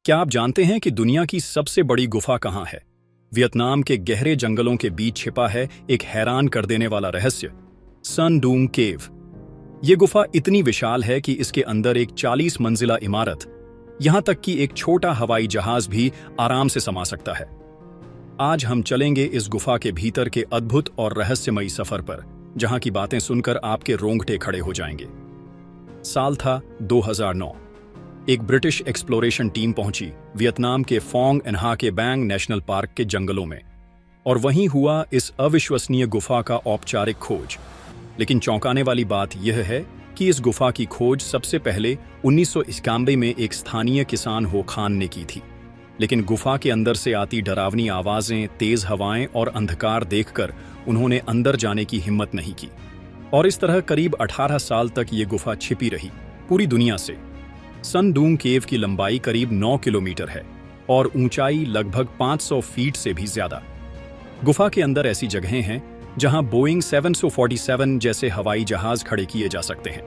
क्या आप जानते हैं कि दुनिया की सबसे बड़ी गुफा कहाँ है? वियतनाम के गहरे जंगलों के बीच छिपा है एक हैरान कर देने वाला रहस्य, सन डूंग केव। ये गुफा इतनी विशाल है कि इसके अंदर एक 40 मंजिला इमारत, यहां तक कि एक छोटा हवाई जहाज भी आराम से समा सकता है। आज हम चलेंगे इस गुफा के भीतर के अद्भुत और रहस्यमयी सफर पर, जहां की बातें सुनकर आपके रोंगटे खड़े हो जाएंगे। साल था 2009। एक ब्रिटिश एक्सप्लोरेशन टीम पहुंची वियतनाम के फोंग एन्हा के बैंग नेशनल पार्क के जंगलों में, और वहीं हुआ इस अविश्वसनीय गुफा का औपचारिक खोज। लेकिन चौंकाने वाली बात यह है कि इस गुफा की खोज सबसे पहले 1991 में एक स्थानीय किसान हो खान ने की थी। लेकिन गुफा के अंदर से आती डरावनी आवाजें, तेज हवाएं और अंधकार देखकर उन्होंने अंदर जाने की हिम्मत नहीं की, और इस तरह करीब 18 साल तक ये गुफा छिपी रही पूरी दुनिया से। सन डूंग केव की लंबाई करीब 9 किलोमीटर है और ऊंचाई लगभग 500 फीट से भी ज्यादा। गुफा के अंदर ऐसी जगहें हैं जहां बोइंग 747 जैसे हवाई जहाज खड़े किए जा सकते हैं।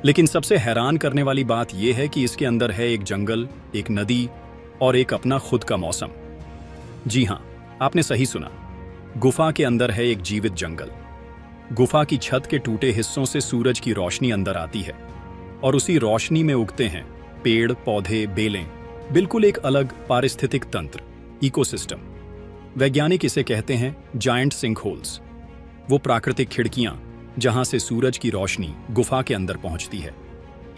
लेकिन सबसे हैरान करने वाली बात यह है कि इसके अंदर है एक जंगल, एक नदी और एक अपना खुद का मौसम। जी हां, आपने सही सुना। गुफा के अंदर है एक जीवित जंगल। गुफा की छत के टूटे हिस्सों से सूरज की रोशनी अंदर आती है, और उसी रोशनी में उगते हैं पेड़, पौधे, बेलें। बिल्कुल एक अलग पारिस्थितिक तंत्र, इकोसिस्टम। वैज्ञानिक इसे कहते हैं जायंट सिंक होल्स, वो प्राकृतिक खिड़कियां जहां से सूरज की रोशनी गुफा के अंदर पहुंचती है।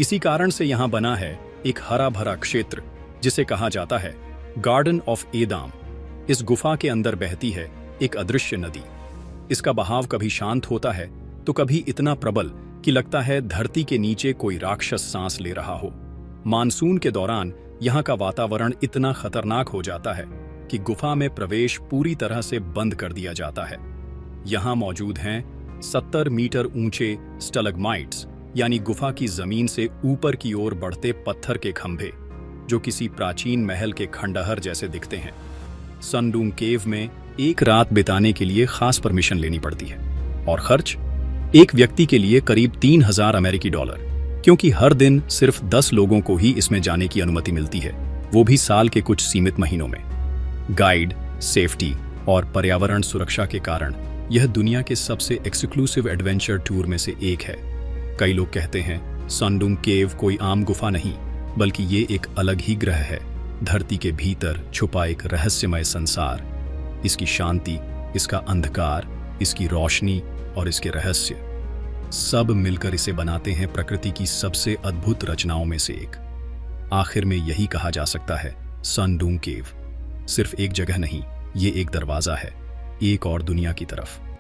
इसी कारण से यहां बना है एक हरा भरा क्षेत्र जिसे कहा जाता है गार्डन ऑफ एदाम। इस गुफा के अंदर बहती है एक अदृश्य नदी। इसका बहाव कभी शांत होता है तो कभी इतना प्रबल कि लगता है धरती के नीचे कोई राक्षस सांस ले रहा हो। मानसून के दौरान यहाँ का वातावरण इतना खतरनाक हो जाता है कि गुफा में प्रवेश पूरी तरह से बंद कर दिया जाता है। यहाँ मौजूद हैं 70 मीटर ऊंचे स्टैलेग्माइट्स, यानी गुफा की जमीन से ऊपर की ओर बढ़ते पत्थर के खंभे, जो किसी प्राचीन महल के खंडहर जैसे दिखते हैं। सन डूंग केव में एक रात बिताने के लिए खास परमिशन लेनी पड़ती है, और खर्च एक व्यक्ति के लिए करीब 3000 अमेरिकी डॉलर, क्योंकि हर दिन सिर्फ 10 लोगों को ही इसमें जाने की अनुमति मिलती है, वो भी साल के कुछ सीमित महीनों में। गाइड, सेफ्टी और पर्यावरण सुरक्षा के कारण यह दुनिया के सबसे एक्सक्लूसिव एडवेंचर टूर में से एक है। कई लोग कहते हैं सन डूंग केव कोई आम गुफा नहीं, बल्कि ये एक अलग ही ग्रह है, धरती के भीतर छुपा एक रहस्यमय संसार। इसकी शांति, इसका अंधकार, इसकी रोशनी और इसके रहस्य, सब मिलकर इसे बनाते हैं प्रकृति की सबसे अद्भुत रचनाओं में से एक। आखिर में यही कहा जा सकता है, सन डूंग केव सिर्फ एक जगह नहीं, ये एक दरवाजा है एक और दुनिया की तरफ।